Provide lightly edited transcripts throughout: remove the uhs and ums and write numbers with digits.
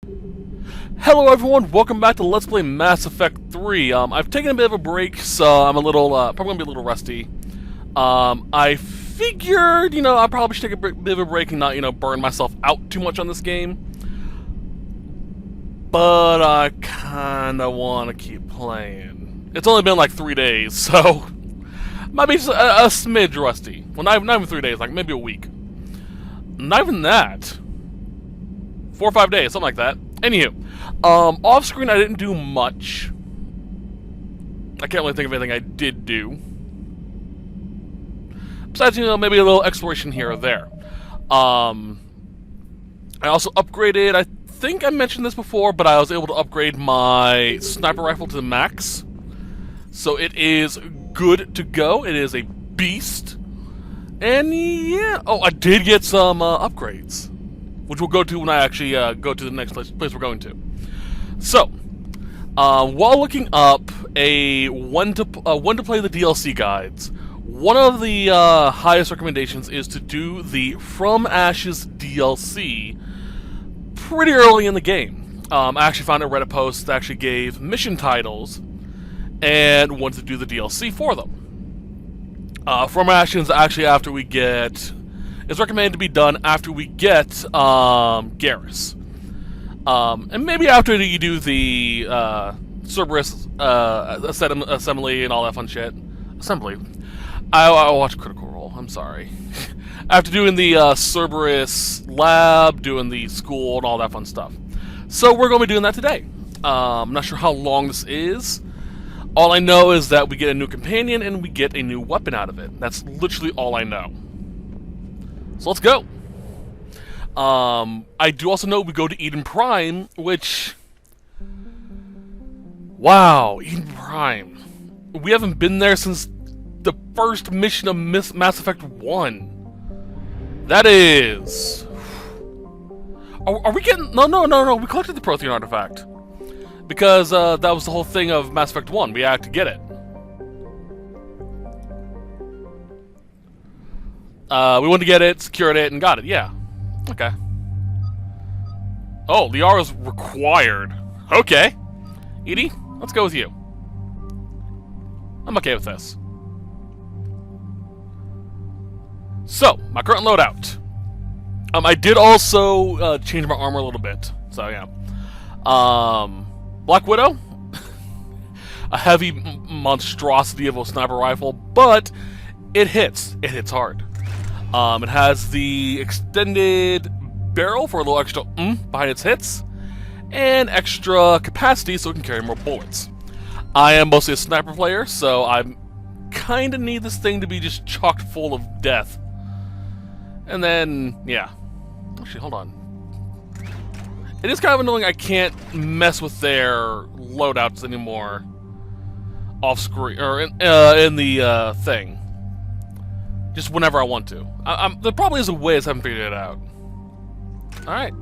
Hello everyone, welcome back to Let's Play Mass Effect 3. I've taken a bit of a break, so I'm a little, probably gonna be a little rusty. I figured, I probably should take a bit of a break and not, burn myself out too much on this game. But I kinda wanna keep playing. It's only been like 3 days, so might be just a smidge rusty. Well, not even 3 days, like maybe a week. Not even that. 4 or 5 days, something like that. Anywho, off screen I didn't do much. I can't really think of anything I did do. Besides, maybe a little exploration here or there. I also upgraded, I think I mentioned this before, but I was able to upgrade my sniper rifle to the max. So it is good to go. It is a beast. And yeah, oh, I did get some upgrades, which we'll go to when I actually go to the next place we're going to. So, while looking up when to play the DLC guides, one of the highest recommendations is to do the From Ashes DLC pretty early in the game. I actually found a Reddit post that actually gave mission titles and wanted to do the DLC for them. From Ashes actually after we get... It's recommended to be done after we get Garrus. And maybe after you do the Cerberus assembly and all that fun shit. Assembly. I watch Critical Role, I'm sorry. After doing the Cerberus lab, doing the school and all that fun stuff. So we're going to be doing that today. I'm not sure how long this is. All I know is that we get a new companion and we get a new weapon out of it. That's literally all I know. So let's go. I do also know we go to Eden Prime, which... Wow, Eden Prime. We haven't been there since the first mission of Mass Effect 1. That is... Are we getting... No, we collected the Prothean artifact. Because that was the whole thing of Mass Effect 1. We had to get it. We wanted to get it, secured it, and got it. Yeah. Okay. Oh, Liara's required. Okay. Edie, let's go with you. I'm okay with this. So, my current loadout. I did also change my armor a little bit. So, yeah. Black Widow. A heavy monstrosity of a sniper rifle, but it hits. It hits hard. It has the extended barrel for a little extra behind its hits, and extra capacity so it can carry more bullets. I am mostly a sniper player, so I kind of need this thing to be just chocked full of death. And then, yeah. Actually, hold on. It is kind of annoying I can't mess with their loadouts anymore off screen, or in the thing. Just whenever I want to. There probably is a way, I just haven't figured it out. Alright.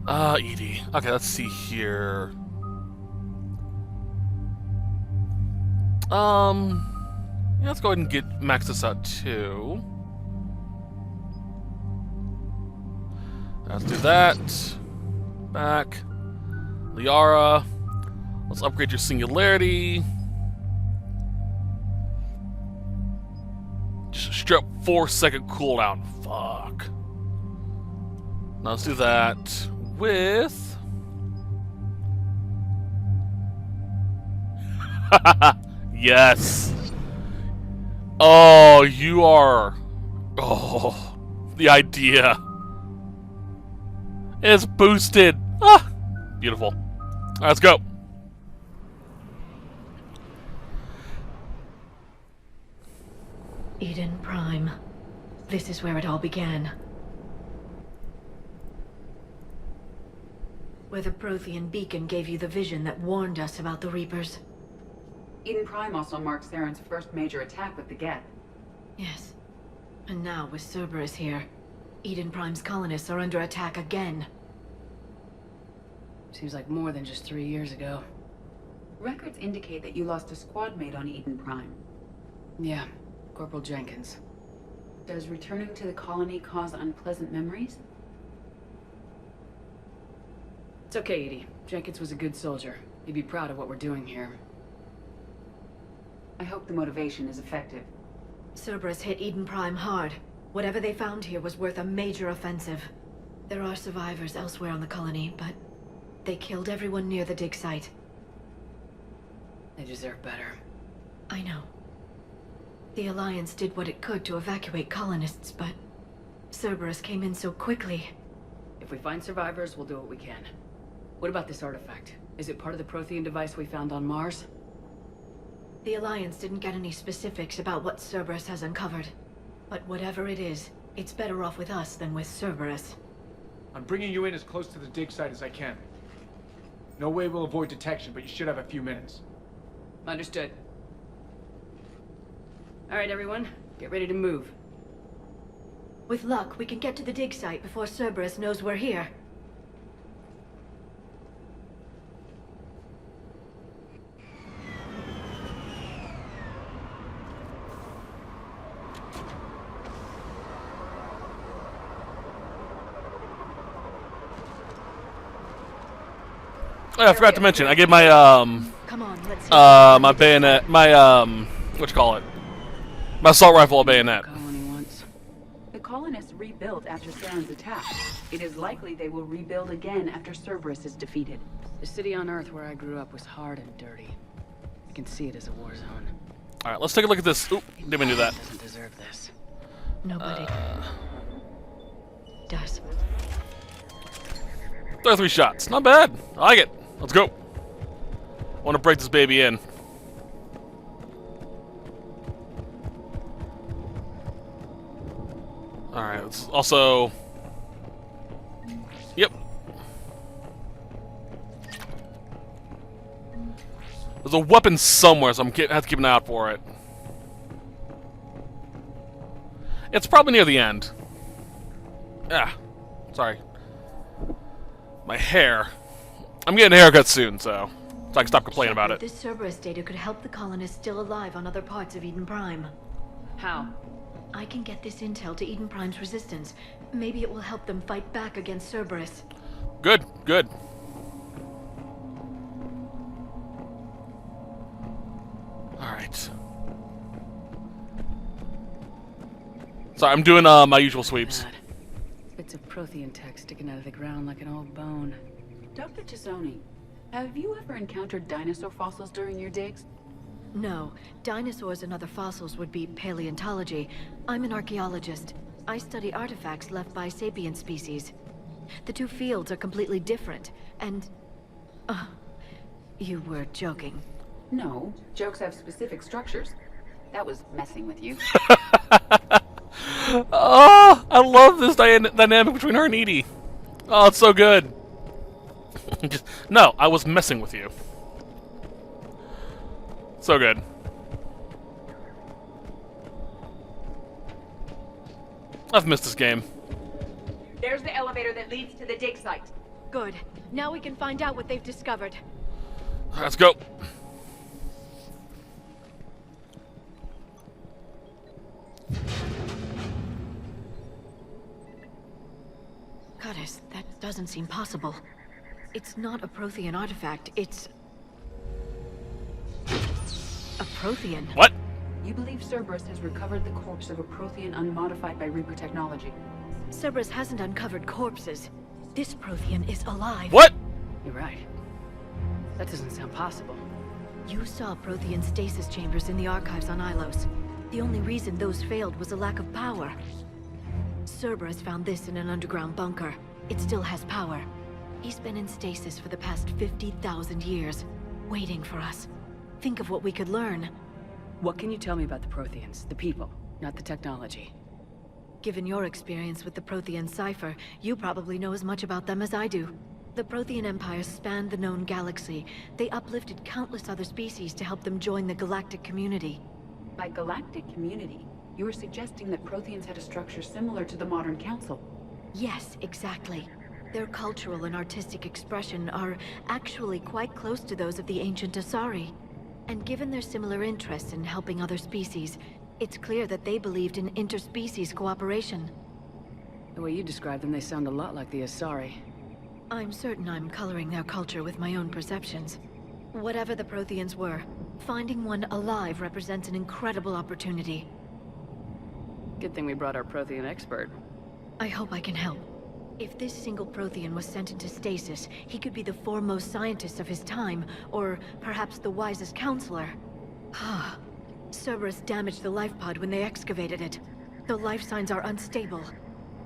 Edie. Okay, let's see here. Yeah, let's go ahead and max this out too. Let's do that. Back. Liara. Let's upgrade your singularity. Straight up 4-second cooldown. Fuck. Now let's do that with... Yes. Oh, you are... Oh, the idea. It's boosted. Ah, beautiful. All right, let's go. Eden Prime. This is where it all began. Where the Prothean beacon gave you the vision that warned us about the Reapers. Eden Prime also marks Theron's first major attack with the Geth. Yes. And now, with Cerberus here, Eden Prime's colonists are under attack again. Seems like more than just 3 years ago. Records indicate that you lost a squad mate on Eden Prime. Yeah, Corporal Jenkins. Does returning to the colony cause unpleasant memories? It's okay, Edie. Jenkins was a good soldier. He'd be proud of what we're doing here. I hope the motivation is effective. Cerberus hit Eden Prime hard. Whatever they found here was worth a major offensive. There are survivors elsewhere on the colony, but they killed everyone near the dig site. They deserve better. I know. The Alliance did what it could to evacuate colonists, but Cerberus came in so quickly. If we find survivors, we'll do what we can. What about this artifact? Is it part of the Prothean device we found on Mars? The Alliance didn't get any specifics about what Cerberus has uncovered. But whatever it is, it's better off with us than with Cerberus. I'm bringing you in as close to the dig site as I can. No way we'll avoid detection, but you should have a few minutes. Understood. All right, everyone. Get ready to move. With luck, we can get to the dig site before Cerberus knows we're here. Oh, I forgot to mention, I gave my, Come on, let's my bayonet, my, what you call it? My assault rifle a bayonet. Colony once. The colonists rebuilt after Saren's attack. It is likely they will rebuild again after Cerberus is defeated. The city on Earth where I grew up was hard and dirty. I can see it as a war zone. Alright, let's take a look at this. Oop, didn't even do that. Doesn't deserve this. Nobody does. 33 shots. Not bad. I like it. Let's go. Want to break this baby in. Alright, let's also... Yep. There's a weapon somewhere, so I'm have to keep an eye out for it. It's probably near the end. Ah, sorry. My hair. I'm getting a haircut soon, so I can stop complaining about it. This Cerberus data could help the colonists still alive on other parts of Eden Prime. How? I can get this intel to Eden Prime's resistance. Maybe it will help them fight back against Cerberus. Good, good. Alright. Sorry, I'm doing my usual sweeps. Bad. Bits of Prothean tech sticking out of the ground like an old bone. Dr. Chisoni, have you ever encountered dinosaur fossils during your digs? No, dinosaurs and other fossils would be paleontology. I'm an archaeologist. I study artifacts left by sapient species. The two fields are completely different, and... you were joking. No, jokes have specific structures. That was messing with you. Oh, I love this dynamic between her and Edie. Oh, it's so good. No, I was messing with you. So good. I've missed this game. There's the elevator that leads to the dig site. Good. Now we can find out what they've discovered. Let's go. Goddess, that doesn't seem possible. It's not a Prothean artifact, it's... a Prothean. What? You believe Cerberus has recovered the corpse of a Prothean unmodified by Reaper technology. Cerberus hasn't uncovered corpses. This Prothean is alive. What? You're right. That doesn't sound possible. You saw Prothean stasis chambers in the archives on Ilos. The only reason those failed was a lack of power. Cerberus found this in an underground bunker. It still has power. He's been in stasis for the past 50,000 years, waiting for us. Think of what we could learn. What can you tell me about the Protheans? The people, not the technology. Given your experience with the Prothean cipher, you probably know as much about them as I do. The Prothean Empire spanned the known galaxy. They uplifted countless other species to help them join the galactic community. By galactic community, you are suggesting that Protheans had a structure similar to the modern council. Yes, exactly. Their cultural and artistic expression are actually quite close to those of the ancient Asari. And given their similar interests in helping other species, it's clear that they believed in interspecies cooperation. The way you describe them, they sound a lot like the Asari. I'm certain I'm coloring their culture with my own perceptions. Whatever the Protheans were, finding one alive represents an incredible opportunity. Good thing we brought our Prothean expert. I hope I can help. If this single Prothean was sent into stasis, he could be the foremost scientist of his time, or perhaps the wisest counselor. Cerberus damaged the life pod when they excavated it. The life signs are unstable.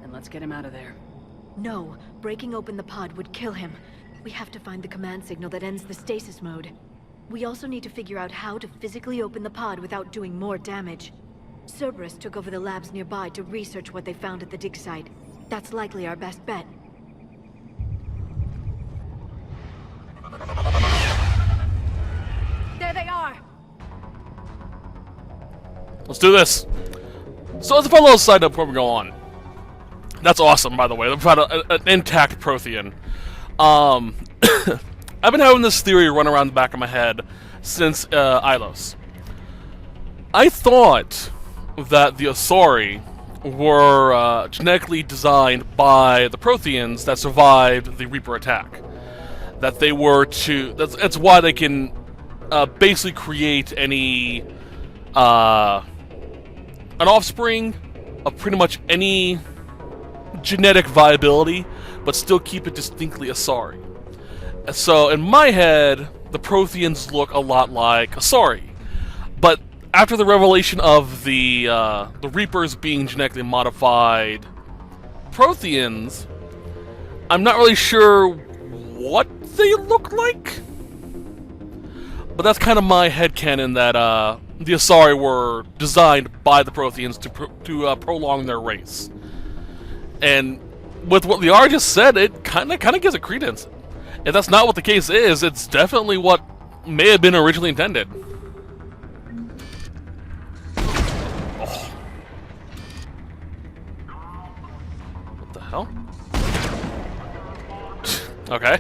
Then let's get him out of there. No, breaking open the pod would kill him. We have to find the command signal that ends the stasis mode. We also need to figure out how to physically open the pod without doing more damage. Cerberus took over the labs nearby to research what they found at the dig site. That's likely our best bet. There they are! Let's do this. So let's put a little side up before we go on. That's awesome, by the way. They've found an intact Prothean. I've been having this theory run around the back of my head since Ilos. I thought that the Asari were genetically designed by the Protheans that survived the Reaper attack. That they were to... That's why they can basically create any... an offspring of pretty much any genetic viability, but still keep it distinctly Asari. So, in my head, the Protheans look a lot like Asari. But after the revelation of the Reapers being genetically modified Protheans, I'm not really sure what they look like. But that's kind of my headcanon that the Asari were designed by the Protheans to prolong their race. And with what Liara just said, it kind of gives it credence. If that's not what the case is, it's definitely what may have been originally intended. Oh. What the hell? Okay.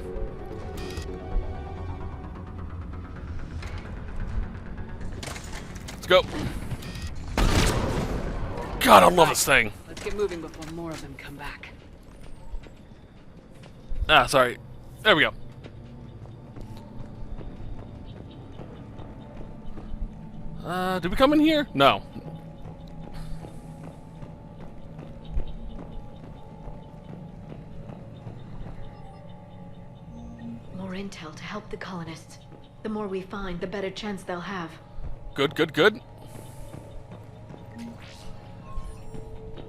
Let's go. God, I love this thing. Let's get moving before more of them come back. Ah, sorry. There we go. Did we come in here? No. More intel to help the colonists. The more we find, the better chance they'll have. Good, good, good.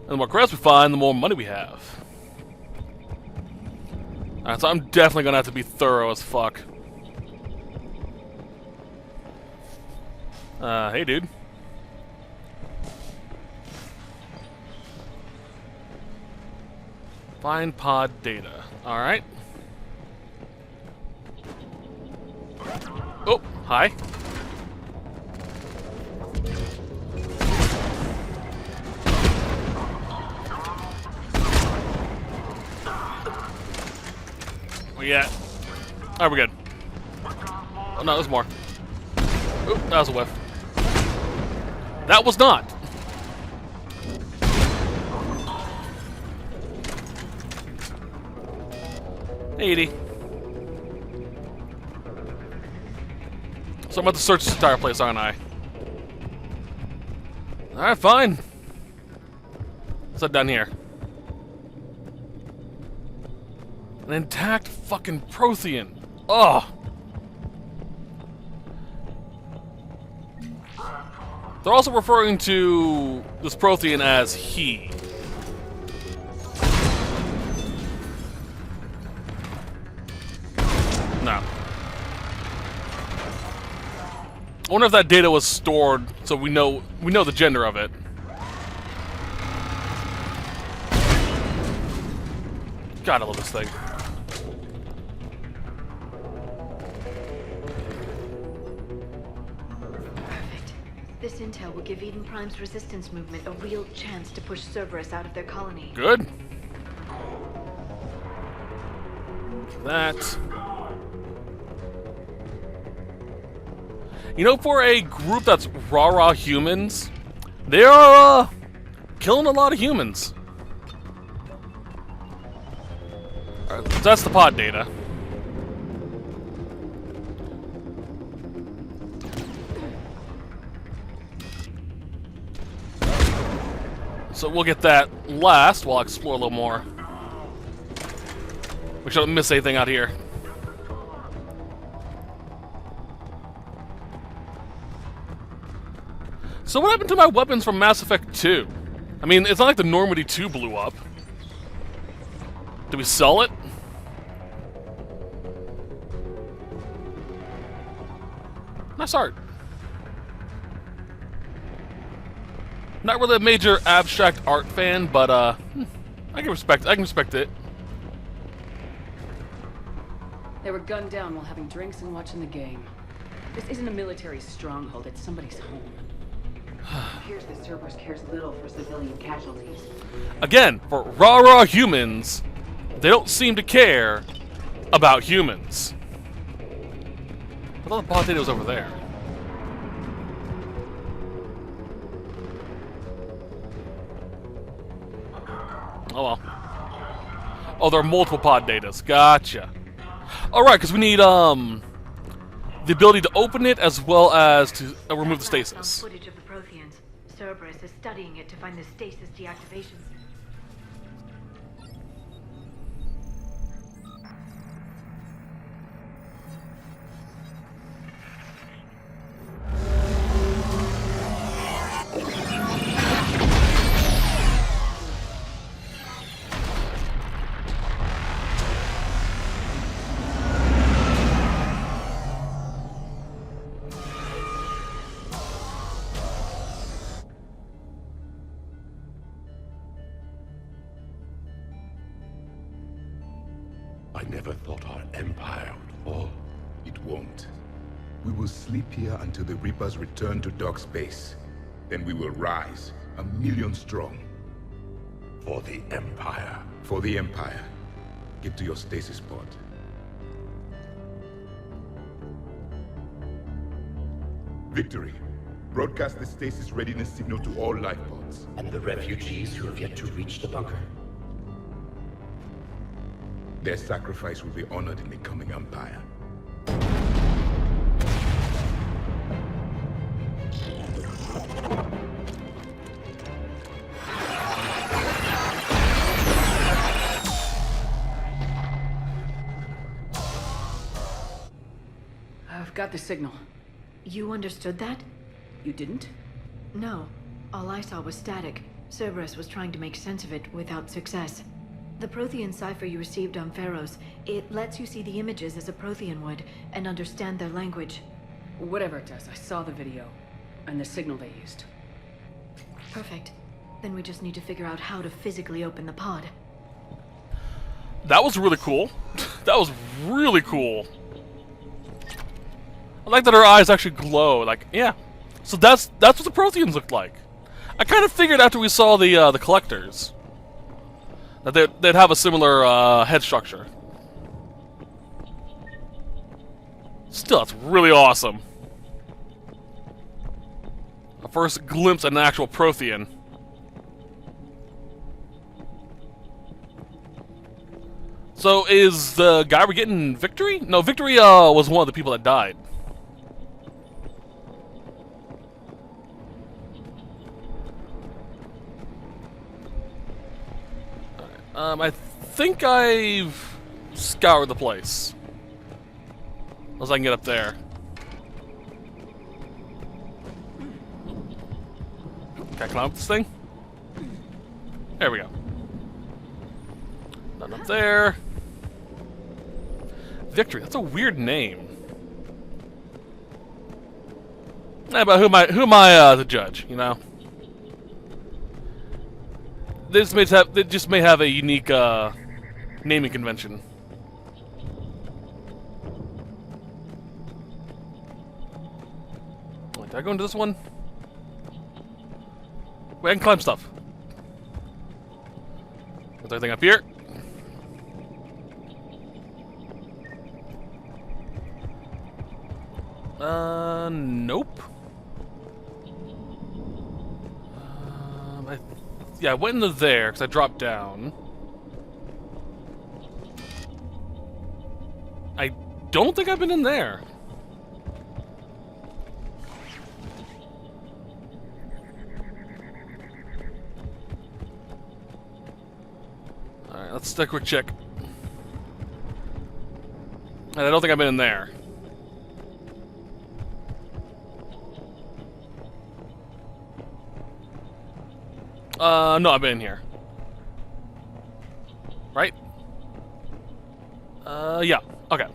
And the more credits we find, the more money we have. Alright, so I'm definitely gonna have to be thorough as fuck. Hey dude. Find pod data. Alright. Oh, hi. We got. Alright, we're good. Oh no, there's more. Oop, that was a whiff. That was not. Hey, Edie. So I'm about to search this entire place, aren't I? Alright, fine. What's that down here? An intact fucking Prothean. Ugh. They're also referring to this Prothean as he. No. I wonder if that data was stored so we know the gender of it. God, I love this thing. Perfect. This intel will give Eden Prime's resistance movement a real chance to push Cerberus out of their colony. Good. That. You know, for a group that's rah-rah humans, they are, killing a lot of humans. Alright, Alright, so that's the pod data. So we'll get that last while I explore a little more. Make sure I don't miss anything out here. So what happened to my weapons from Mass Effect 2? I mean, it's not like the Normandy 2 blew up. Did we sell it? Nice art. Not really a major abstract art fan, but I can respect it. They were gunned down while having drinks and watching the game. This isn't a military stronghold, it's somebody's home. It appears that Cerberus cares little for civilian casualties. Again, for raw humans, they don't seem to care about humans. I thought the potato was over there. Oh well. Oh, there are multiple pod datas. Gotcha. Alright, because we need, the ability to open it as well as to remove the stasis. Footage of the Protheans. Cerberus is studying it to find the stasis deactivations. I never thought our empire would fall. It won't. We will sleep here until the Reapers return to Dock's base. Then we will rise, 1,000,000 strong. For the Empire. For the Empire. Get to your stasis pod. Victory. Broadcast the stasis readiness signal to all life pods. And the refugees who have yet to reach the bunker. Their sacrifice will be honored in the coming Empire. I've got the signal. You understood that? You didn't? No. All I saw was static. Cerberus was trying to make sense of it without success. The Prothean cipher you received on Pharaohs, it lets you see the images as a Prothean would, and understand their language. Whatever it does, I saw the video. And the signal they used. Perfect. Then we just need to figure out how to physically open the pod. That was really cool. That was really cool. I like that her eyes actually glow. Like, yeah. So that's what the Protheans looked like. I kind of figured after we saw the collectors that they'd have a similar head structure. Still, that's really awesome. A first glimpse at an actual Prothean. So is the guy we're getting Victory? No, Victory was one of the people that died. I think I've scoured the place. Unless I can get up there. Can I climb up this thing? There we go. Nothing up there. Victory, that's a weird name. Yeah, but who am I to judge, you know? They just may have a unique naming convention. Wait, did I go into this one? Wait, I can climb stuff. Is everything up here? Nope. Yeah, I went into there because I dropped down. I don't think I've been in there. Alright, let's take a quick check. And I don't think I've been in there. No, I've been in here. Right? Yeah. Okay.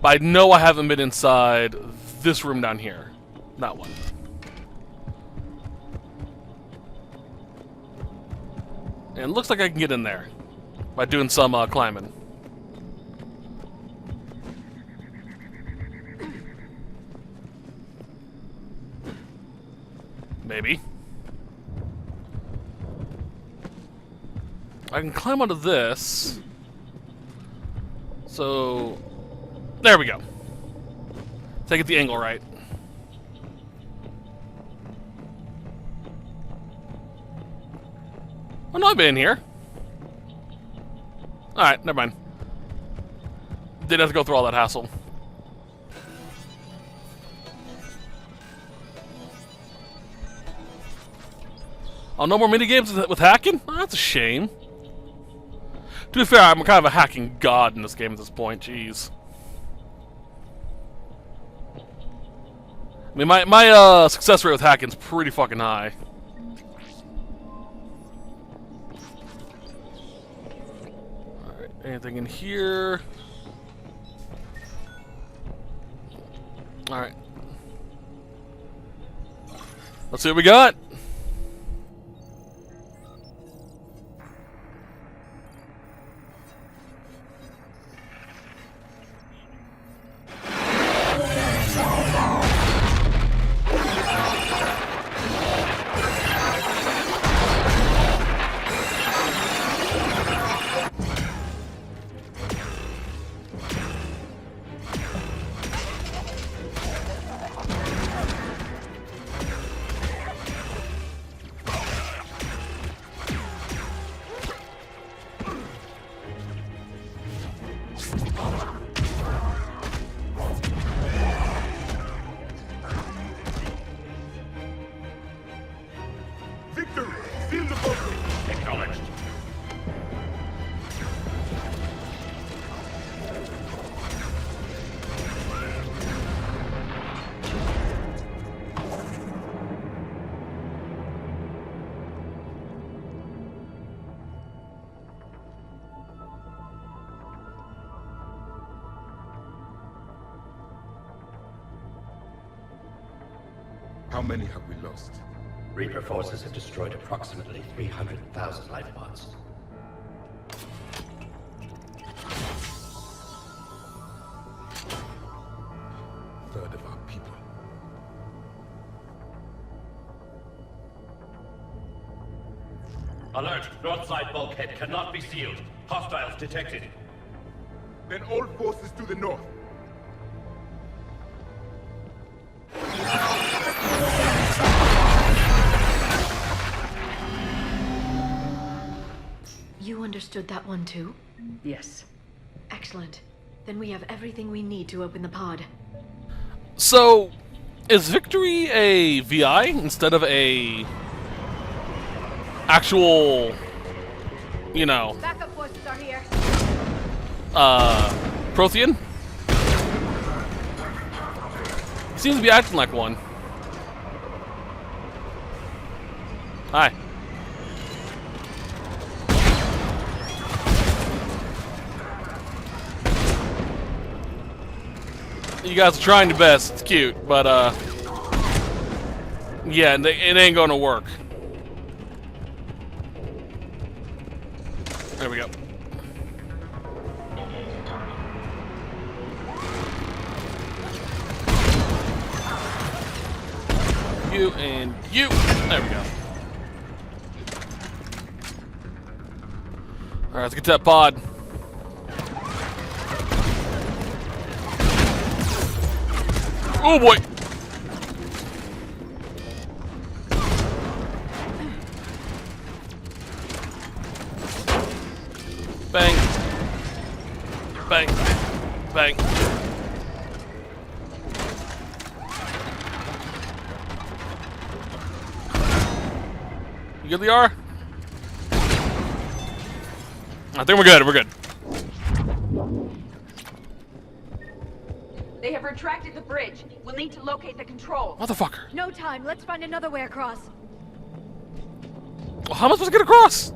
But I know I haven't been inside this room down here. That one. And it looks like I can get in there by doing some climbing. Maybe. I can climb onto this. So, there we go. Take it the angle right. Oh no, I've been in here. Alright, never mind. Didn't have to go through all that hassle. Oh, no more minigames with hacking? Oh, that's a shame. To be fair, I'm kind of a hacking god in this game at this point. Jeez. I mean, my success rate with hacking's pretty fucking high. Alright, anything in here? Alright. Let's see what we got. How many have we lost? Reaper forces have destroyed approximately 300,000 life pods. Third of our people. Alert! North side bulkhead cannot be sealed. Hostiles detected. Then all forces to the north. You understood that one too? Yes. Excellent. Then we have everything we need to open the pod. So, is Victory a VI instead of a actual, you know, Backup forces are here. Prothean? Seems to be acting like one. Hi. You guys are trying your best. It's cute, but yeah, it ain't gonna work. There we go. You and you. There we go. All right, let's get to that pod. Oh boy! Bang. Bang. Bang. thing. You good, Liara? I think we're good. We're good. They have retracted the bridge. We'll need to locate the control. Motherfucker. No time. Let's find another way across. Well, how am I supposed to get across?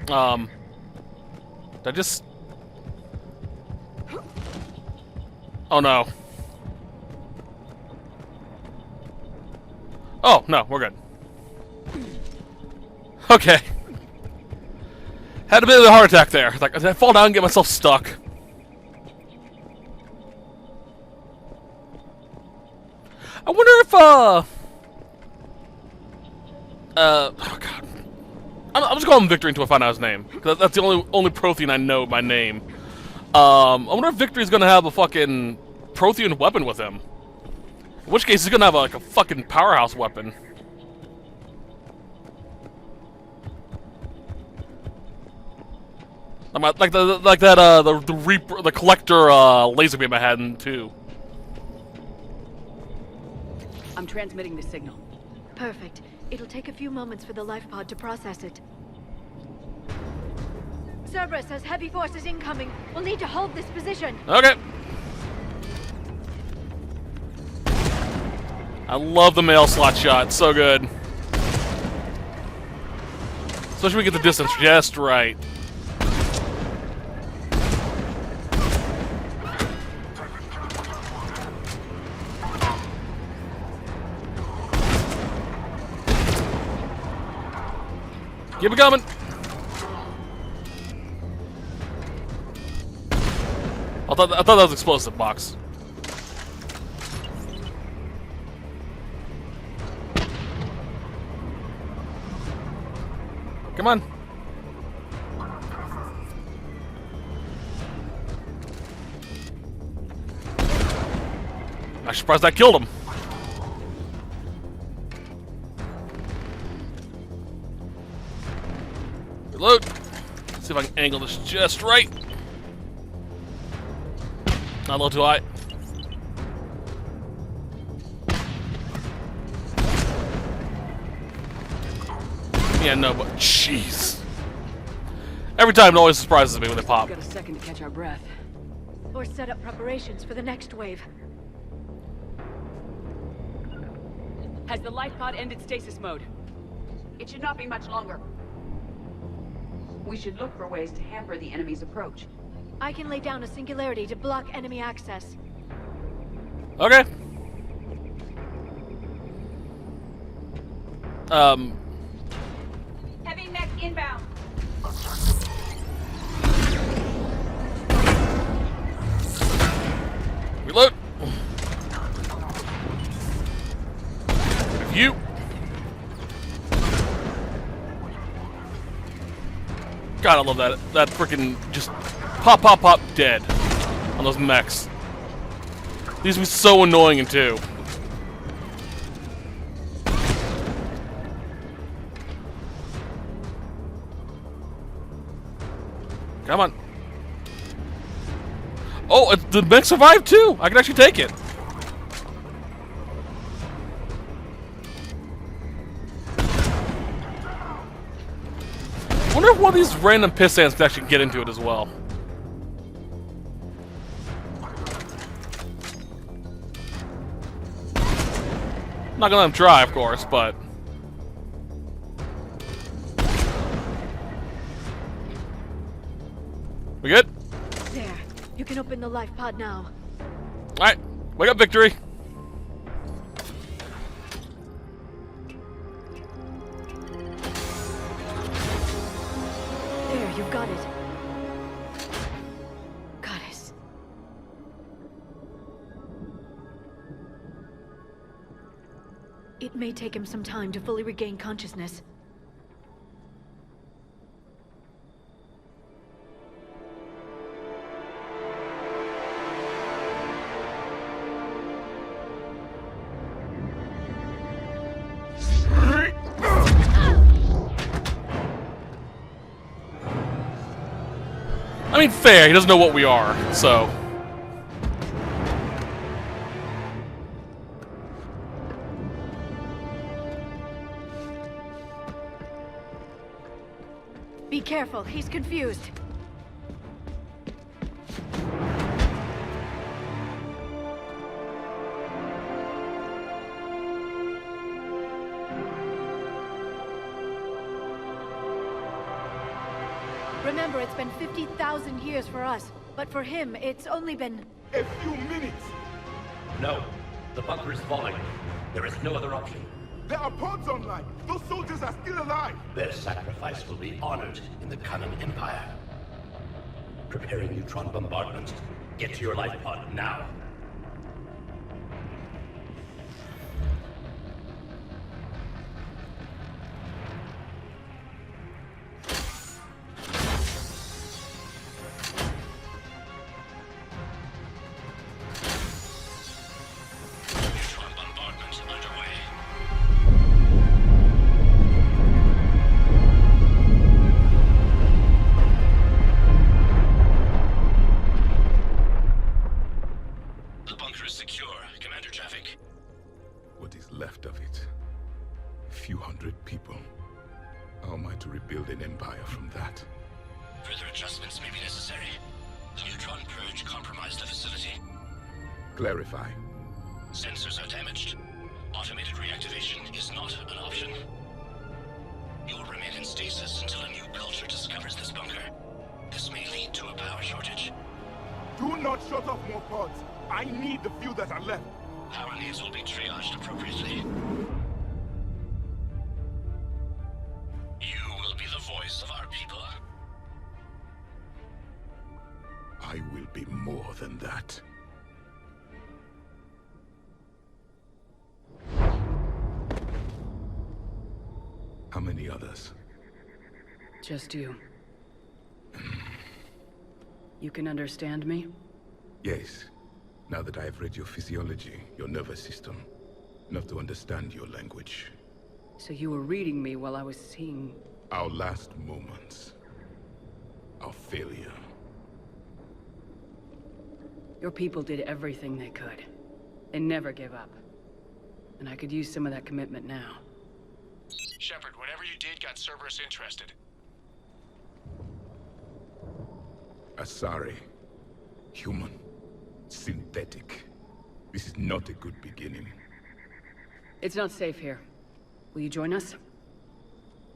Did I just... Oh, no. Oh, no, we're good. Okay. Had a bit of a heart attack there. Like, did I fall down and get myself stuck? I wonder if, oh god. I'm just calling him Victory until I find out his name. Cause that's the only Prothean I know by name. I wonder if Victory's gonna have a fucking Prothean weapon with him. In which case he's gonna have like a fucking powerhouse weapon. Like the Reaper, the Collector laser beam I had in 2. I'm transmitting the signal. Perfect. It'll take a few moments for the life pod to process it. Cerberus has heavy forces incoming. We'll need to hold this position. Okay. I love the mail slot shot. So good. Especially when we get the distance just right. Keep it coming. I thought that was explosive box. Come on. I'm surprised I killed him. Reload. See if I can angle this just right. Not a little too high. Yeah, no, but jeez. Every time it always surprises me when they pop. Got a second to catch our breath. Or set up preparations for the next wave. Has the life pod ended stasis mode? It should not be much longer. We should look for ways to hamper the enemy's approach. I can lay down a singularity to block enemy access. Okay. Heavy mech inbound. Reload. You. God, I love that. That freaking just pop, pop, pop, dead on those mechs. These would be so annoying in 2. Come on. Oh, the mech survived too. I can actually take it. I wonder if one of these random pissants can actually get into it as well. I'm not gonna let him try, of course, but... We good? There. You can open the life pod now. Alright, wake up, Victory! There, you've got it. Goddess. It may take him some time to fully regain consciousness. I mean, fair. He doesn't know what we are, so. Be careful, he's confused. Remember, it's been 50,000 years for us, but for him, it's only been... A few minutes! No. The bunker is falling. There is no other option. There are pods online! Those soldiers are still alive! Their sacrifice will be honored in the coming Empire. Preparing neutron bombardment. Get to your life pod now. Neutron bombardment underway. The bunker is secure, Commander Traffic. What is left of it? A few hundred people. How am I to rebuild an empire from that? Further adjustments may be necessary. The neutron purge compromised the facility. Clarify. Sensors are damaged. Automated reactivation is not an option. You'll remain in stasis until a new culture discovers this bunker. This may lead to a power shortage. Do not shut off more pods! I need the few that are left! Power needs will be triaged appropriately. You will be the voice of our people. I will be more than that. How many others? Just you. You can understand me? Yes. Now that I have read your physiology, your nervous system, enough to understand your language. So you were reading me while I was seeing... Our last moments. Our failure. Your people did everything they could. They never gave up. And I could use some of that commitment now. Shepard, whatever you did got Cerberus interested. Asari. Human. Synthetic. This is not a good beginning. It's not safe here. Will you join us?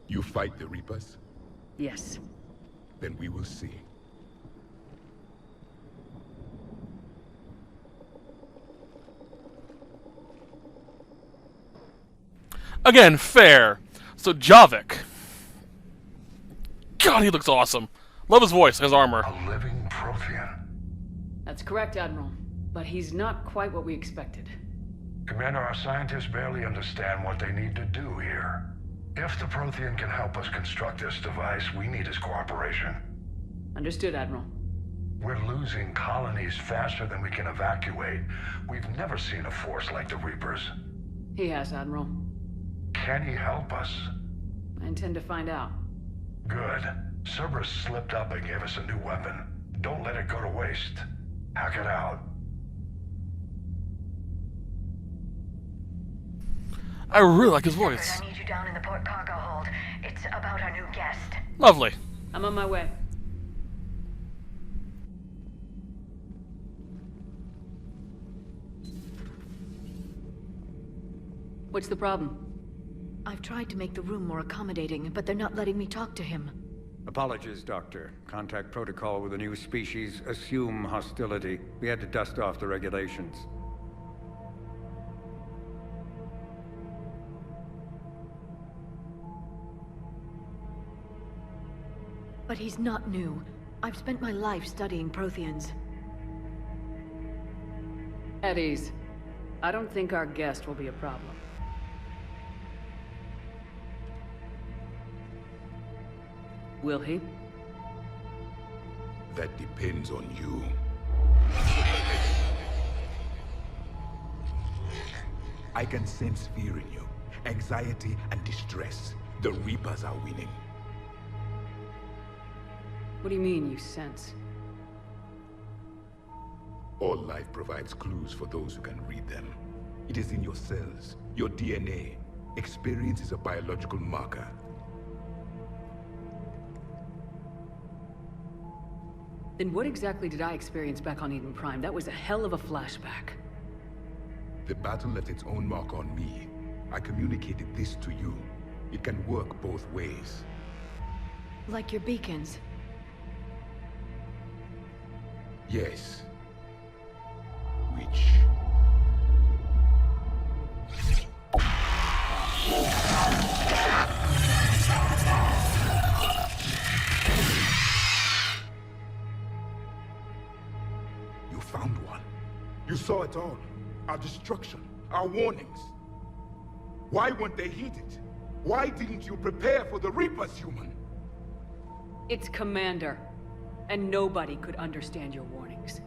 You fight the Reapers? Yes. Then we will see. Again, fair. So Javik. God, he looks awesome. Love his voice, his armor. A living Prothean. That's correct, Admiral. But he's not quite what we expected. Commander, our scientists barely understand what they need to do here. If the Prothean can help us construct this device, we need his cooperation. Understood, Admiral. We're losing colonies faster than we can evacuate. We've never seen a force like the Reapers. He has, Admiral. Can he help us? I intend to find out. Good. Cerberus slipped up and gave us a new weapon. Don't let it go to waste. Hack it out. I really like his voice. Shepard, I need you down in the port cargo hold. It's about our new guest. Lovely. I'm on my way. What's the problem? I've tried to make the room more accommodating, but they're not letting me talk to him. Apologies, Doctor. Contact protocol with a new species. Assume hostility. We had to dust off the regulations. But he's not new. I've spent my life studying Protheans. At ease. I don't think our guest will be a problem. Will he? That depends on you. I can sense fear in you. Anxiety and distress. The Reapers are winning. What do you mean, you sense? All life provides clues for those who can read them. It is in your cells, your DNA. Experience is a biological marker. Then what exactly did I experience back on Eden Prime? That was a hell of a flashback. The battle left its own mark on me. I communicated this to you. It can work both ways. Like your beacons. Yes. Which... You found one. You saw it all. Our destruction, our warnings. Why weren't they heeded? Why didn't you prepare for the Reapers, human? It's Commander. And nobody could understand your warnings.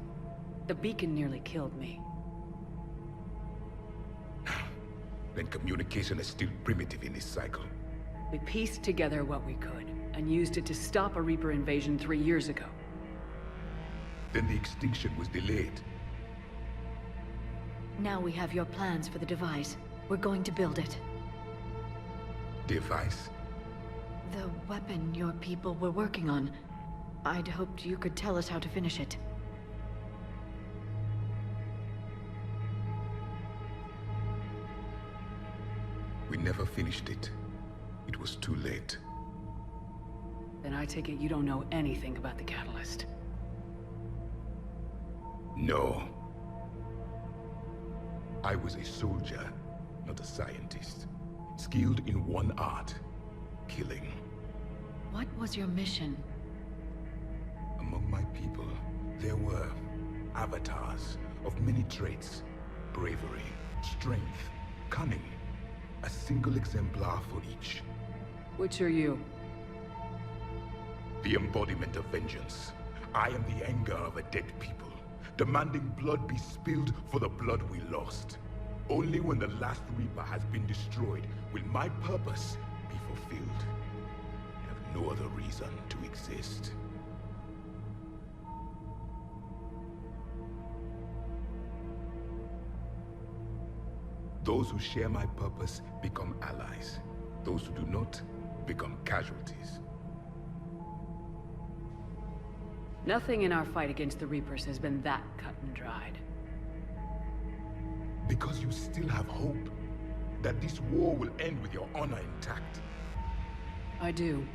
The beacon nearly killed me. Then communication is still primitive in this cycle. We pieced together what we could, and used it to stop a Reaper invasion 3 years ago. Then the extinction was delayed. Now we have your plans for the device. We're going to build it. Device? The weapon your people were working on. I'd hoped you could tell us how to finish it. We never finished it. It was too late. Then I take it you don't know anything about the catalyst. No. I was a soldier, not a scientist. Skilled in one art, killing. What was your mission? Among my people, there were avatars of many traits. Bravery, strength, cunning. A single exemplar for each. Which are you? The embodiment of vengeance. I am the anger of a dead people, demanding blood be spilled for the blood we lost. Only when the last Reaper has been destroyed will my purpose be fulfilled. I have no other reason to exist. Those who share my purpose become allies. Those who do not become casualties. Nothing in our fight against the Reapers has been that cut and dried. Because you still have hope that this war will end with your honor intact. I do.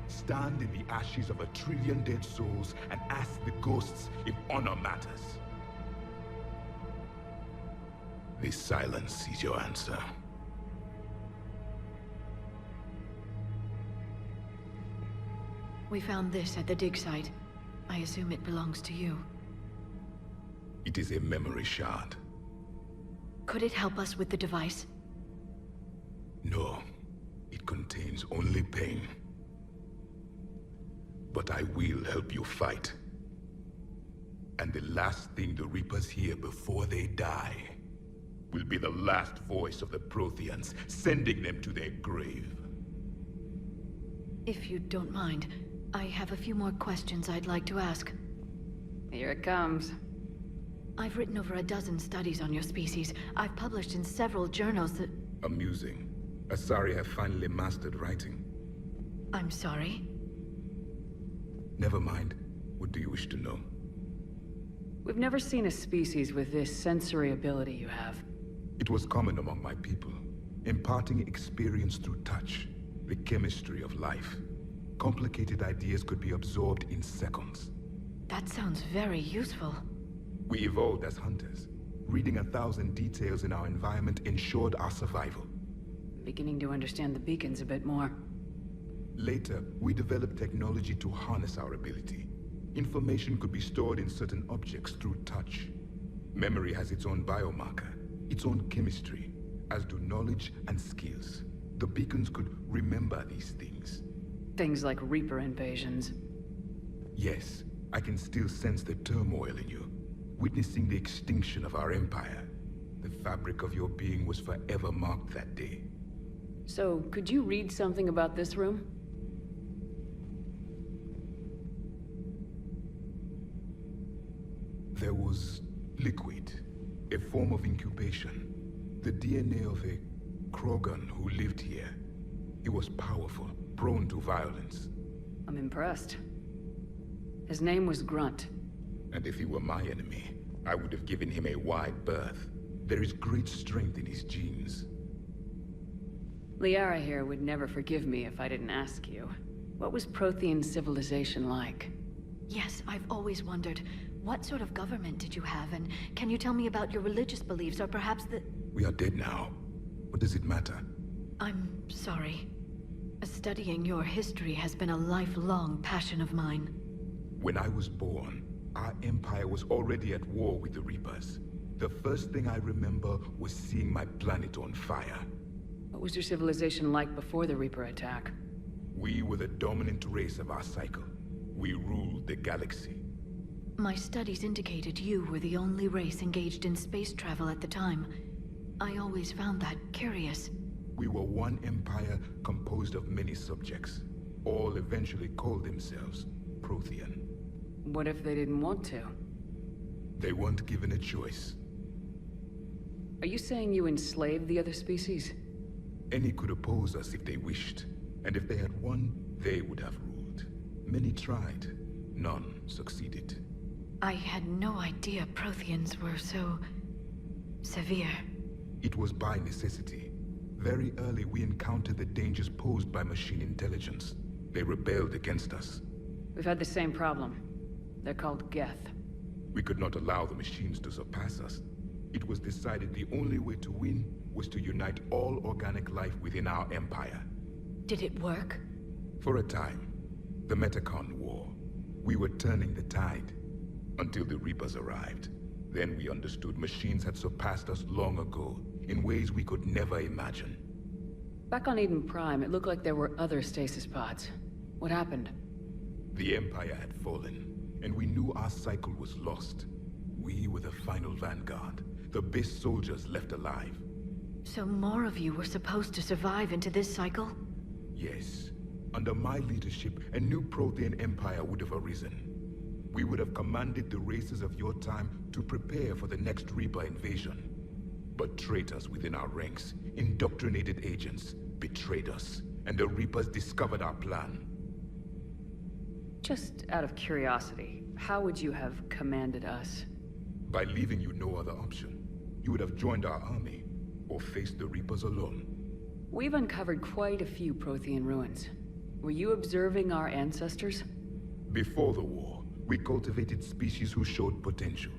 Stand in the ashes of 1 trillion dead souls and ask the ghosts if honor matters. This silence is your answer. We found this at the dig site. I assume it belongs to you. It is a memory shard. Could it help us with the device? No. It contains only pain. But I will help you fight. And the last thing the Reapers hear before they die will be the last voice of the Protheans, sending them to their grave. If you don't mind, I have a few more questions I'd like to ask. Here it comes. I've written over 12 studies on your species. I've published in several journals that... Amusing. Asari have finally mastered writing. I'm sorry? Never mind. What do you wish to know? We've never seen a species with this sensory ability you have. It was common among my people, imparting experience through touch, the chemistry of life. Complicated ideas could be absorbed in seconds. That sounds very useful. We evolved as hunters. Reading 1,000 details in our environment ensured our survival. Beginning to understand the beacons a bit more. Later, we developed technology to harness our ability. Information could be stored in certain objects through touch. Memory has its own biomarker, its own chemistry, as do knowledge and skills. The beacons could remember these things. Things like Reaper invasions. Yes, I can still sense the turmoil in you, witnessing the extinction of our empire. The fabric of your being was forever marked that day. So, could you read something about this room? There was liquid, a form of incubation. The DNA of a Krogan who lived here. He was powerful, prone to violence. I'm impressed. His name was Grunt. And if he were my enemy, I would have given him a wide berth. There is great strength in his genes. Liara here would never forgive me if I didn't ask you. What was Prothean civilization like? Yes, I've always wondered, what sort of government did you have, and can you tell me about your religious beliefs, or perhaps the... We are dead now. What does it matter? I'm sorry. Studying your history has been a lifelong passion of mine. When I was born, our empire was already at war with the Reapers. The first thing I remember was seeing my planet on fire. What was your civilization like before the Reaper attack? We were the dominant race of our cycle. We ruled the galaxy. My studies indicated you were the only race engaged in space travel at the time. I always found that curious. We were one empire composed of many subjects. All eventually called themselves Prothean. What if they didn't want to? They weren't given a choice. Are you saying you enslaved the other species? Any could oppose us if they wished. And if they had won, they would have ruled. Many tried. None succeeded. I had no idea Protheans were so... severe. It was by necessity. Very early we encountered the dangers posed by machine intelligence. They rebelled against us. We've had the same problem. They're called Geth. We could not allow the machines to surpass us. It was decided the only way to win was to unite all organic life within our empire. Did it work? For a time. The Metacon War. We were turning the tide. Until the Reapers arrived. Then we understood machines had surpassed us long ago, in ways we could never imagine. Back on Eden Prime, it looked like there were other stasis pods. What happened? The Empire had fallen, and we knew our cycle was lost. We were the final vanguard, the best soldiers left alive. So more of you were supposed to survive into this cycle? Yes. Under my leadership, a new Prothean empire would have arisen. We would have commanded the races of your time to prepare for the next Reaper invasion. But traitors within our ranks, indoctrinated agents, betrayed us, and the Reapers discovered our plan. Just out of curiosity, how would you have commanded us? By leaving you no other option. You would have joined our army, or faced the Reapers alone. We've uncovered quite a few Prothean ruins. Were you observing our ancestors? Before the war, we cultivated species who showed potential.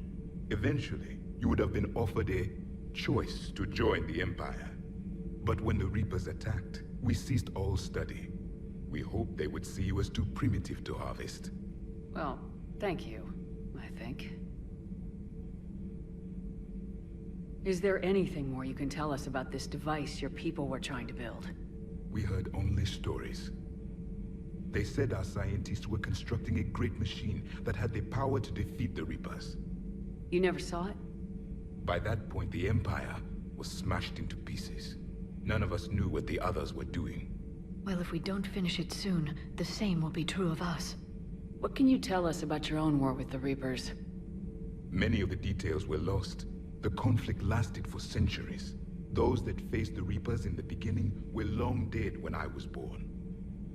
Eventually, you would have been offered a choice to join the Empire. But when the Reapers attacked, we ceased all study. We hoped they would see you as too primitive to harvest. Well, thank you, I think. Is there anything more you can tell us about this device your people were trying to build? We heard only stories. They said our scientists were constructing a great machine that had the power to defeat the Reapers. You never saw it? By that point, the Empire was smashed into pieces. None of us knew what the others were doing. Well, if we don't finish it soon, the same will be true of us. What can you tell us about your own war with the Reapers? Many of the details were lost. The conflict lasted for centuries. Those that faced the Reapers in the beginning were long dead when I was born.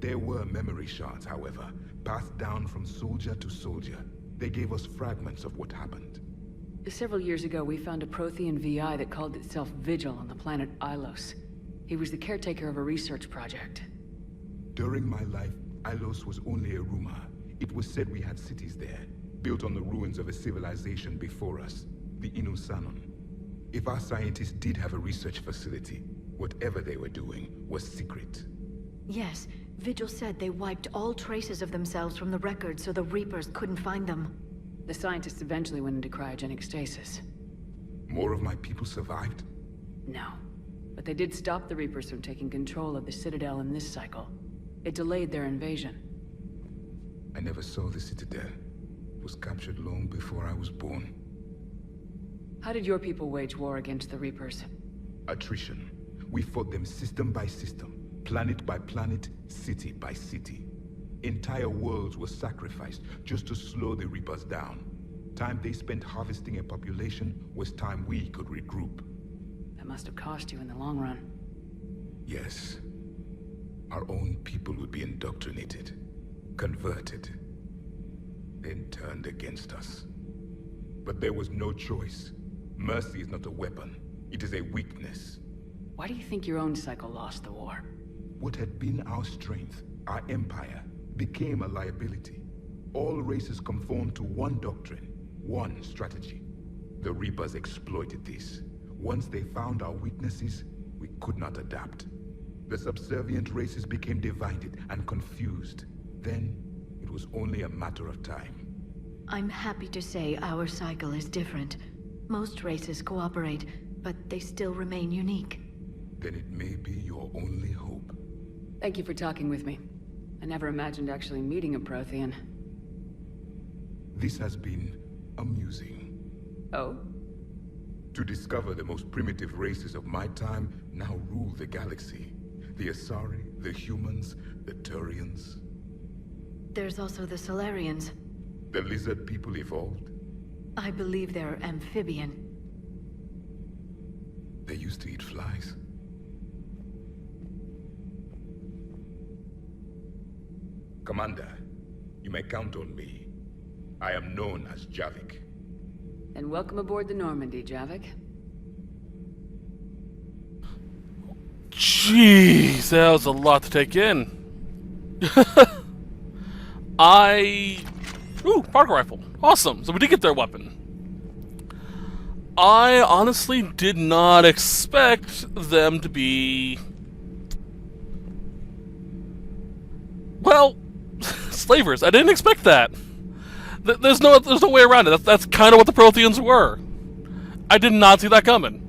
There were memory shards, however, passed down from soldier to soldier. They gave us fragments of what happened. Several years ago, we found a Prothean VI that called itself Vigil on the planet Ilos. He was the caretaker of a research project. During my life, Ilos was only a rumor. It was said we had cities there, built on the ruins of a civilization before us, the Inusanon. If our scientists did have a research facility, whatever they were doing was secret. Yes, Vigil said they wiped all traces of themselves from the records so the Reapers couldn't find them. The scientists eventually went into cryogenic stasis. More of my people survived? No. But they did stop the Reapers from taking control of the Citadel in this cycle. It delayed their invasion. I never saw the Citadel. It was captured long before I was born. How did your people wage war against the Reapers? Attrition. We fought them system by system, planet by planet, city by city. Entire worlds were sacrificed just to slow the Reapers down. time they spent harvesting a population was time we could regroup. That must have cost you in the long run. Yes. Our own people would be indoctrinated, converted, then turned against us. But there was no choice. Mercy is not a weapon. It is a weakness. Why do you think your own cycle lost the war? What had been our strength, our empire, became a liability. All races conformed to one doctrine, one strategy. The Reapers exploited this. Once they found our weaknesses, we could not adapt. The subservient races became divided and confused. Then, it was only a matter of time. I'm happy to say our cycle is different. Most races cooperate, but they still remain unique. Then it may be your only hope. Thank you for talking with me. I never imagined actually meeting a Prothean. This has been amusing. Oh? To discover the most primitive races of my time now rule the galaxy. The Asari, the humans, the Turians. There's also the Solarians. The lizard people evolved. I believe they're amphibian. They used to eat flies. Commander, you may count on me. I am known as Javik. And welcome aboard the Normandy, Javik. Jeez, that was a lot to take in. Ooh, particle rifle. Awesome. So we did get their weapon. I honestly did not expect them to be... well, slavers. I didn't expect that. There's no way around it. That's kind of what the Protheans were. I did not see that coming.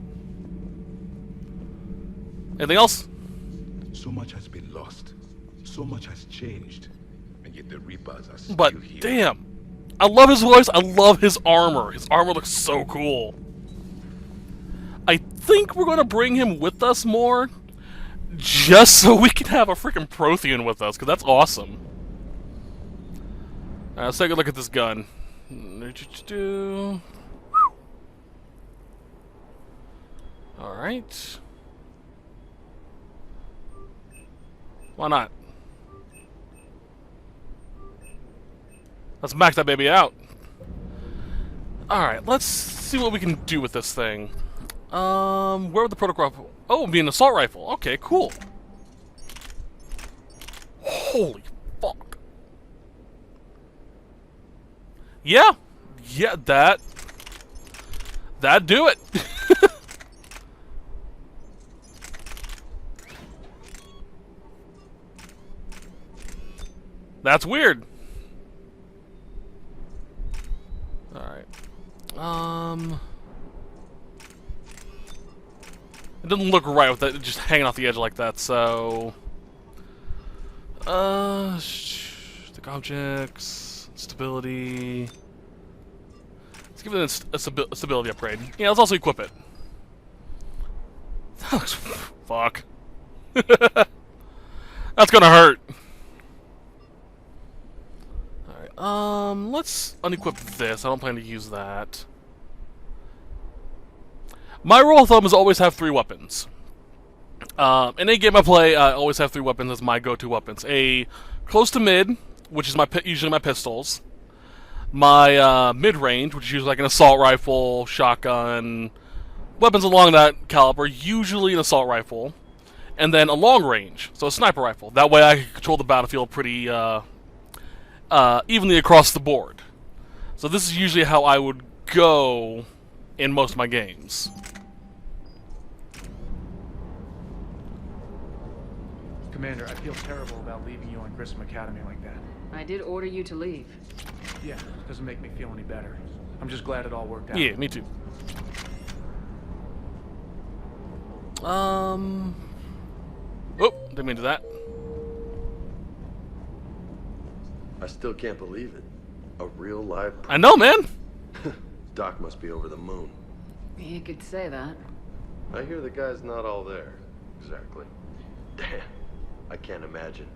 Anything else? So much has been lost. So much has changed. And yet the Reapers are still But here. damn, I love his voice. I love his armor. His armor looks so cool. I think we're going to bring him with us more, just so we can have a freaking Prothean with us, because that's awesome. Let's take a look at this gun. Alright. Why not? Let's max that baby out. Alright, let's see what we can do with this thing. Where would the protocol... oh, it would be an assault rifle. Okay, cool. Holy fuck. Yeah. Yeah, that'd do it. That's weird. Alright. It doesn't look right with that just hanging off the edge like that, so... stick objects, stability... let's give it a stability upgrade. Yeah, let's also equip it. That looks... fuck. That's gonna hurt. Alright, let's unequip this. I don't plan to use that. My rule of thumb is always have 3 weapons. In any game I play, I always have 3 weapons as my go-to weapons. A close to mid, which is usually my pistols. My mid-range, which is usually like an assault rifle, shotgun, weapons along that caliber, usually an assault rifle. And then a long range, so a sniper rifle. That way I can control the battlefield pretty evenly across the board. So this is usually how I would go in most of my games. Commander, I feel terrible about leaving you on Grissom Academy like that. I did order you to leave. Yeah, it doesn't make me feel any better. I'm just glad it all worked out. Yeah, me too. Oh, didn't mean to do that. I still can't believe it. A real live... I know, man! Doc must be over the moon. You could say that. I hear the guy's not all there. Exactly. Damn. I can't imagine.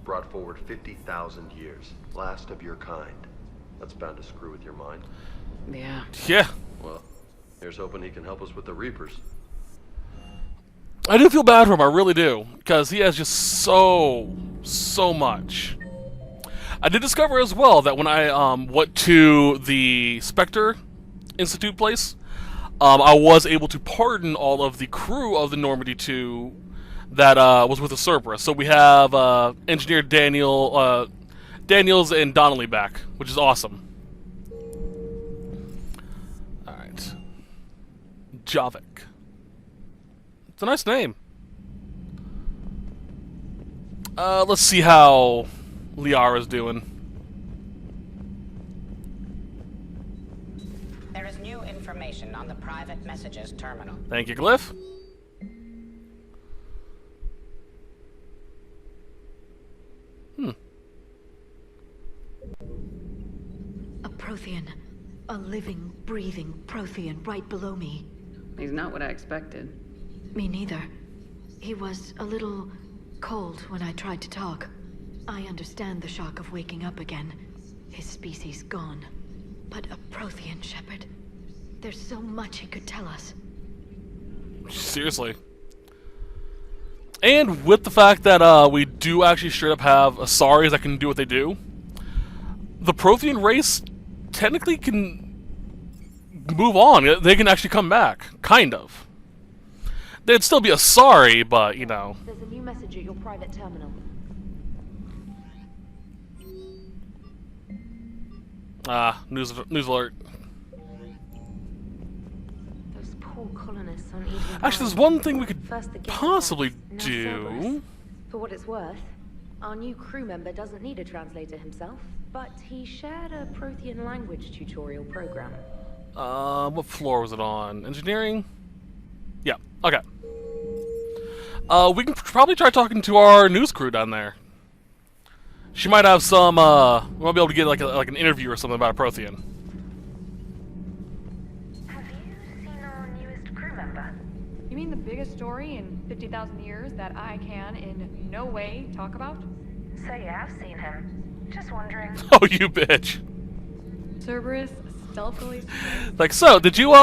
Brought forward 50,000 years. Last of your kind. That's bound to screw with your mind. Yeah. Yeah. Well, here's hoping he can help us with the Reapers. I do feel bad for him, I really do, because he has just so much. I did discover as well that when I went to the Spectre Institute place, I was able to pardon all of the crew of the Normandy 2 that was with the Cerberus. So we have Engineer Daniels and Donnelly back, which is awesome. Alright. Javik. It's a nice name. Let's see how Liara's doing. There is new information on the private messages terminal. Thank you, Glyph. A Prothean. A living, breathing Prothean right below me. He's not what I expected. Me neither. He was a little cold when I tried to talk. I understand the shock of waking up again. His species gone. But a Prothean, Shepard. There's so much he could tell us. Seriously. And with the fact that we do actually straight up have Asaris that can do what they do, the Prothean race technically can move on. They can actually come back. Kind of. They'd still be Asari, but, you know. There's a new message at your private terminal. News alert. Those poor colonists on Eden. Actually, there's one thing we could First the possibly now do. Cerberus. For what it's worth, our new crew member doesn't need a translator himself, but he shared a Prothean language tutorial program. What floor was it on? Engineering? Yeah, okay. We can probably try talking to our news crew down there. She might have some, we might be able to get like an interview or something about a Prothean. Have you seen our newest crew member? You mean the biggest story in 50,000 years that I can in no way talk about? So you have seen him. Just wondering. Oh, you bitch. Cerberus stealthily. Like, so, did you,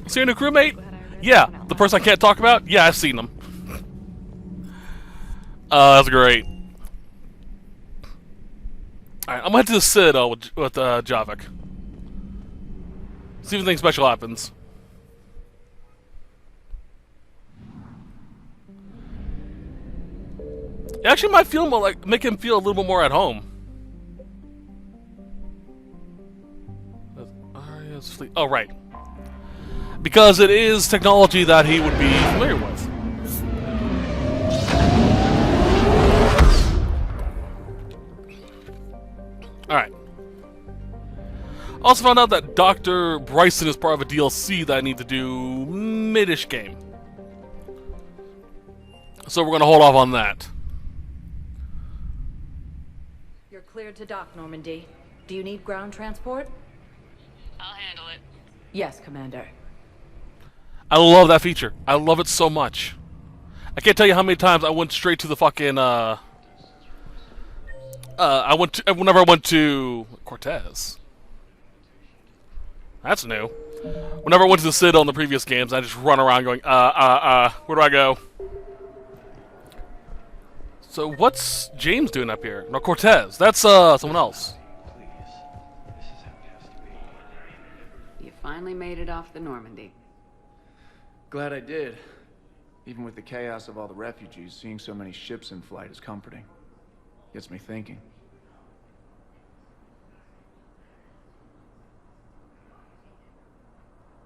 see your new crewmate? Yeah, the person I can't talk about? Yeah, I've seen them. That's great. Alright, I'm gonna head to the Citadel with Javik. See if anything special happens. It actually might feel more like, make him feel a little bit more at home. Oh, right. Because it is technology that he would be familiar with. Alright. Also found out that Dr. Bryson is part of a DLC that I need to do mid-ish game. So we're going to hold off on that. You're cleared to dock, Normandy. Do you need ground transport? I'll handle it. Yes, Commander. I love that feature. I love it so much. I can't tell you how many times I went straight to the fucking, whenever I went to Cortez. That's new. Whenever I went to the Citadel in the previous games, I just run around going, where do I go? So what's James doing up here? No, Cortez. That's, someone else. You finally made it off the Normandy. Glad I did. Even with the chaos of all the refugees, seeing so many ships in flight is comforting. Gets me thinking.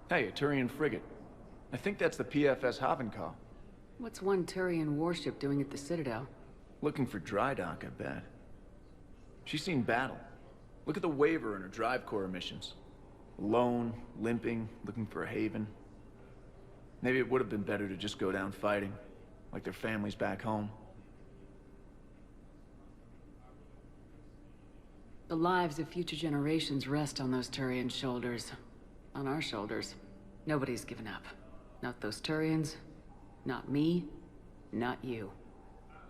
Hey, a Turian frigate. I think that's the PFS Havenkaw. What's one Turian warship doing at the Citadel? Looking for dry dock, I bet. She's seen battle. Look at the waiver in her drive core emissions. Alone, limping, looking for a haven. Maybe it would have been better to just go down fighting, like their families back home. The lives of future generations rest on those Turian shoulders. On our shoulders. Nobody's given up. Not those Turians, not me, not you.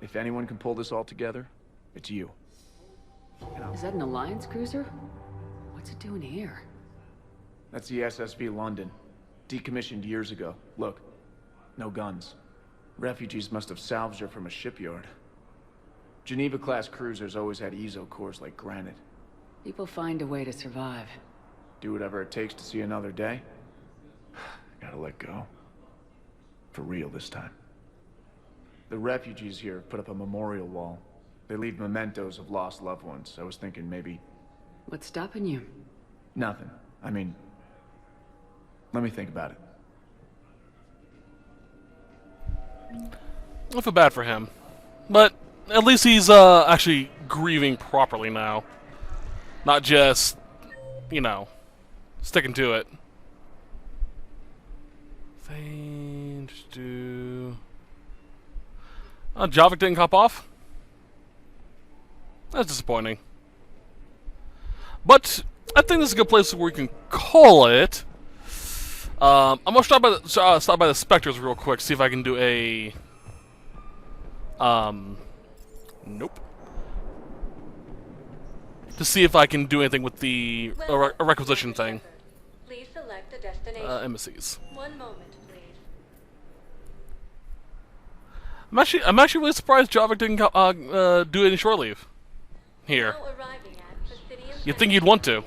If anyone can pull this all together, it's you. Is that an Alliance cruiser? What's it doing here? That's the SSV London. Decommissioned years ago. Look, no guns. Refugees must have salvaged her from a shipyard. Geneva-class cruisers always had eezo cores like granite. People find a way to survive. Do whatever it takes to see another day. Gotta let go. For real this time. The refugees here put up a memorial wall. They leave mementos of lost loved ones. I was thinking maybe... What's stopping you? Nothing. I mean... Let me think about it. I feel bad for him. But at least he's actually grieving properly now. Not just, you know, sticking to it. Things do... Javik didn't cop off? That's disappointing. But I think this is a good place where we can call it. I'm gonna stop by the Spectres real quick, see if I can do a... Nope. To see if I can do anything with the requisition thing. Please select a destination. Embassies. 1 moment, please. I'm actually really surprised Javik didn't do any shore leave here. Now arriving at Presidium. You'd think you'd want to.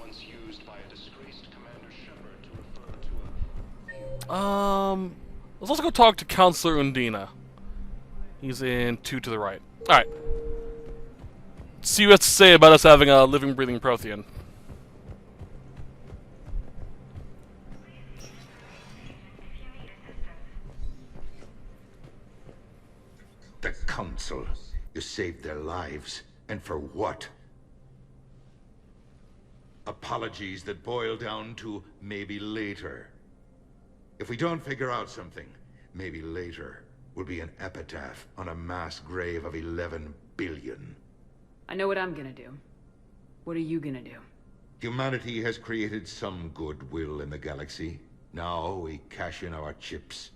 Let's also go talk to Counselor Undina. He's in 2 to the right. Alright. See what he has to say about us having a living, breathing Prothean. The Council. You saved their lives. And for what? Apologies that boil down to maybe later. If we don't figure out something, maybe later will be an epitaph on a mass grave of 11 billion. I know what I'm gonna do. What are you gonna do? Humanity has created some goodwill in the galaxy. Now we cash in our chips.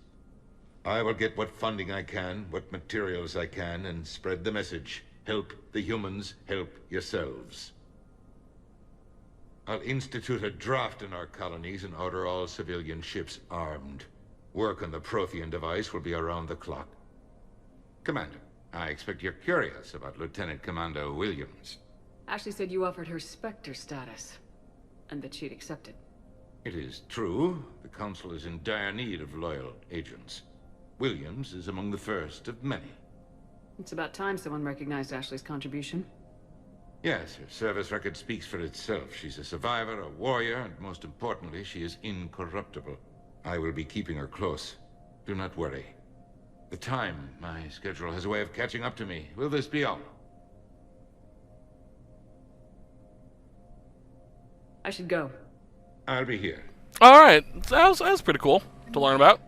I will get what funding I can, what materials I can, and spread the message. Help the humans, help yourselves. I'll institute a draft in our colonies and order all civilian ships armed. Work on the Prothean device will be around the clock. Commander, I expect you're curious about Lieutenant Commander Williams. Ashley said you offered her Spectre status, and that she'd accepted. It is true. The Council is in dire need of loyal agents. Williams is among the first of many. It's about time someone recognized Ashley's contribution. Yes, her service record speaks for itself. She's a survivor, a warrior, and most importantly, she is incorruptible. I will be keeping her close. Do not worry. The time, my schedule has a way of catching up to me. Will this be all? I should go. I'll be here. Alright, that was pretty cool to learn about.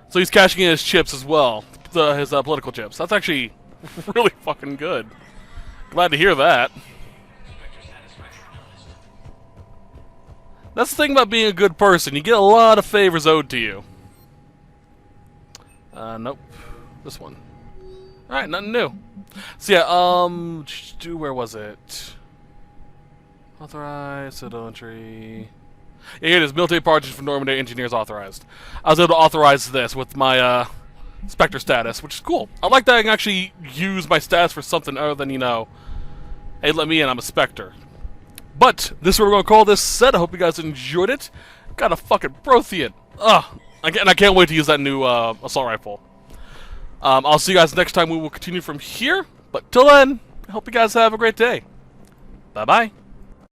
So he's cashing in his chips as well. His political chips. That's actually really fucking good. Glad to hear that. That's the thing about being a good person. You get a lot of favors owed to you. Nope. This one. Alright, nothing new. So yeah, where was it? Authorized, Sendo entry. Yeah, here it is. Military purchase for Normandy engineers authorized. I was able to authorize this with my, Spectre status, which is cool. I like that I can actually use my status for something other than, you know, hey, let me in, I'm a Spectre. But, this is what we're going to call this set. I hope you guys enjoyed it. Got a fucking Prothean. Ugh. And I can't wait to use that new assault rifle. I'll see you guys next time. We will continue from here. But till then, I hope you guys have a great day. Bye-bye.